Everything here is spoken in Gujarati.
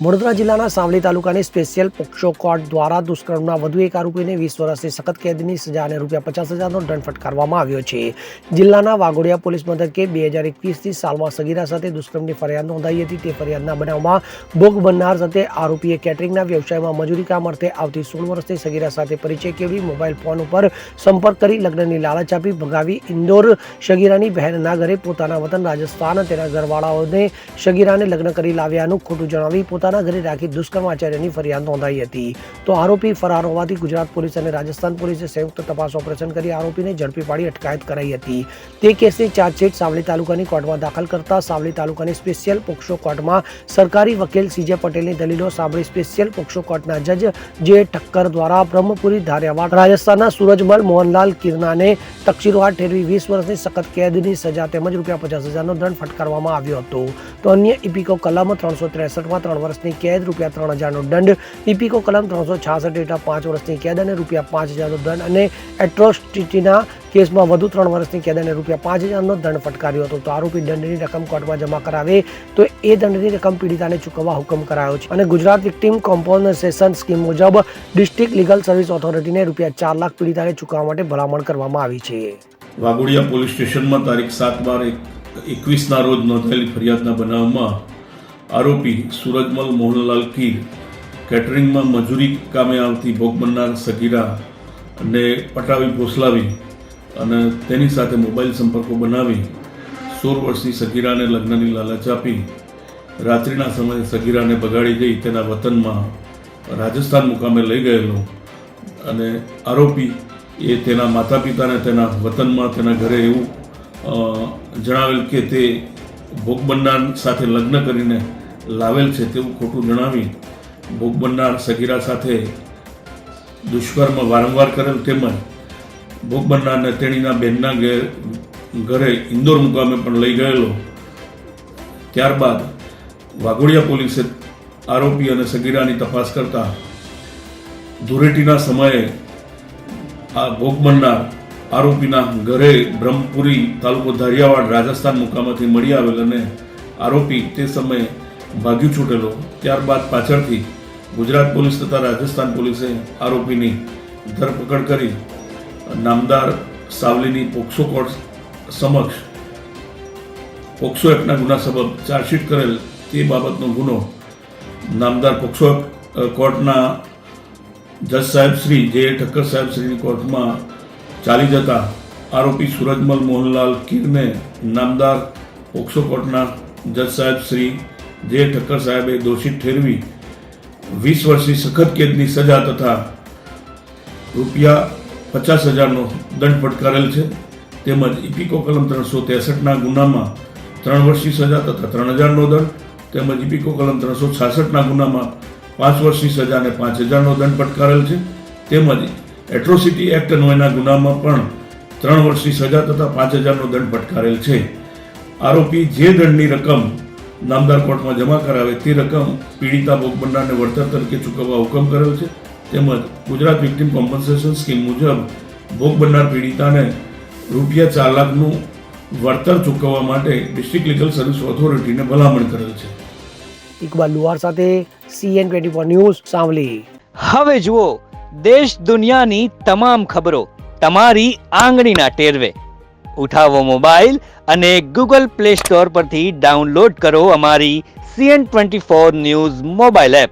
વડોદરા જિલ્લાના સાવલી તાલુકાની સ્પેશિયલ પોક્સો કોર્ટ દ્વારા દુષ્કર્મના વધુ એક આરોપીને 20 વર્ષની સખત કેદની સજા અને ₹50,000નો દંડ ફટકારવામાં આવ્યો છે। જિલ્લાના વાઘોડિયા પોલીસ મથકે 2021થી સાલમાં સગીરા સાથે દુષ્કર્મની ફરિયાદ નોંધાઈ હતી। તે ફરિયાદના બનાવમાં ભોગ બનનાર સાથે આરોપીએ કેટરિંગના વ્યવસાયમાં મજૂરી કામ અર્થે આવતી 16 વર્ષની સગીરા સાથે પરિચય કેળવી મોબાઈલ ફોન ઉપર સંપર્ક કરી લગ્નની લાલચ આપી ભગાવી ઇન્દોર સગીરાની બહેનના ઘરે પોતાના વતન રાજસ્થાન તેના ઘરવાળાઓને સગીરાને લગ્ન કરી લાવ્યાનું ખોટું જણાવી પોતાના ઘરે રાખી દુષ્કર્મ આચર્યની ફરિયાદ નોંધાઈ હતી। તો આરોપી ફરાર હોવાથી ગુજરાત પોલીસ અને રાજસ્થાન પોલીસે સંયુક્ત તપાસ ઓપરેશન કરી આરોપીને ઝડપી પાડી અટકાયત કરાઈ હતી। તે કેસની ચાર્જશીટ સાવલી તાલુકાની કોર્ટમાં દાખલ કરતા સાવલી તાલુકાની સ્પેશિયલ પોક્સો કોર્ટમાં સરકારી વકીલ CJ પટેલની દલીલો સાંભળી સ્પેશિયલ પોક્સો કોર્ટના જજ જે ઠક્કર દ્વારા બ્રહ્મપુરી ધારિયાવાડ રાજસ્થાનના સૂરજમલ મોહનલાલ કિરનાને તકસીરવાડ ઠેરવી 20 વર્ષની સખત કેદની સજા તેમજ ₹50,000નો દંડ ફટકારવામાં આવ્યો હતો। તો અન્ય ઇપીકો કલમ 363માં 3 વર્ષની કેદ ₹3000નો દંડ, ઇપીકો કલમ 366 હેઠળ 5 વર્ષની કેદ અને ₹5000નો દંડ અને એટ્રોસિટીના કેસમાં વધુ 3 વર્ષની કેદ અને ₹5000નો દંડ ફટકાર્યો હતો। તો આરોપી દંડની રકમ કોર્ટમાં જમા કરાવે તો એ દંડની રકમ પીડિતાને ચૂકવવા હુકમ કરાયો છે અને ગુજરાત વિક્ટિમ કોમ્પન્સેશન સ્કીમ મુજબ ડિસ્ટ્રિક્ટ લીગલ સર્વિસ ઓથોરિટીને ₹4 લાખ પીડિતાને ચૂકવવા માટે ભલામણ કરવામાં આવી છે। વાઘોડિયા પોલીસ સ્ટેશનમાં તારીખ 7/12/21ના રોજ નોંધાયેલી ફરિયાદના બનાવમાં આરોપી સૂરજમલ મોહનલાલ કીર કેટરિંગમાં મજૂરી કામે આવતી ભોગ બનનાર સગીરા અને પટાવી ફોસલાવી અને તેની સાથે મોબાઈલ સંપર્કો બનાવી 16 વર્ષની સગીરાને લગ્નની લાલચ આપી રાત્રિના સમયે સગીરાને બગાડી જઈ તેના વતનમાં રાજસ્થાન મુકામે લઈ ગયેલો અને આરોપી એ તેના માતા પિતાને તેના વતનમાં તેના ઘરે એવું જણાવેલ કે તે ભોગ બનનાર સાથે લગ્ન કરીને લાવેલ છે તેવું ખોટું જણાવી ભોગ બનનાર સગીરા સાથે દુષ્કર્મ વારંવાર કરેલ તેમજ ભોગ બનનારને તેણીના બહેનના ઘરે ઇન્દોર મુકામે પણ લઈ ગયેલો। ત્યારબાદ વાઘોડિયા પોલીસે આરોપી અને સગીરાની તપાસ કરતા ધૂળેટીના સમયે આ ભોગ બનનાર આરોપીના ઘરે બ્રહ્મપુરી તાલુકો ધારિયાવાડ રાજસ્થાન મુકામેથી મળી આવેલ અને આરોપી તે સમયે ભાગ્યું છૂટેલો। ત્યારબાદ પાછળથી ગુજરાત પોલીસ તથા રાજસ્થાન પોલીસે આરોપીની ધરપકડ કરી નામદાર સાવલીની પોક્સો કોર્ટ સમક્ષ પોક્સો એક્ટના ગુના સબબ ચાર્જશીટ કરેલ તે બાબતનો ગુનો નામદાર પોક્સો કોર્ટના જજ સાહેબ શ્રી જે ઠક્કર સાહેબ શ્રીની કોર્ટમાં ચાલી જતા આરોપી સૂરજમલ મોહનલાલ કીરને નામદાર પોક્સો કોર્ટના જજ સાહેબ શ્રી જે ઠક્કર સાહેબે દોષિત ઠેરવી 20 વર્ષની સખત કેદની સજા તથા ₹50,000નો દંડ ફટકારેલ છે। તેમજ ઇપીકો કલમ 363ના ગુનામાં 3 વર્ષની સજા તથા ₹3000નો દંડ તેમજ ઇપીકો કલમ 366ના ગુનામાં 5 વર્ષની સજા અને ₹5000નો દંડ ફટકારેલ છે। તેમજ એટ્રોસિટી એક્ટ અન્વયના ગુનામાં પણ 3 વર્ષની સજા તથા ₹5000નો દંડ ફટકારેલ છે। આરોપી જે દંડની રકમ નામદાર કોર્ટમાં જમા કરાવે તે રકમ પીડિતા ભોગ બનનારને વળતર તરીકે ચૂકવવા હુકમ કરેલ છે। તેમજ ગુજરાત વિક્ટિમ કોમ્પન્સેશન સ્કીમ મુજબ ભોગ બનનાર પીડિતાને ₹4 લાખનું વળતર ચૂકવવા માટે ડિસ્ટ્રિક્ટ લીગલ સર્વિસ ઓથોરિટીને ભલામણ કરેલ છે। ઇકબાલ લુહાર સાથે CN24 ન્યૂઝ સાવલી। હવે જુઓ દેશ દુનિયાની તમામ ખબરો તમારી આંગળીના ટેરવે। ઉઠાવો મોબાઈલ અને Google Play Store પરથી ડાઉનલોડ કરો અમારી CN24 ન્યૂઝ મોબાઈલ એપ।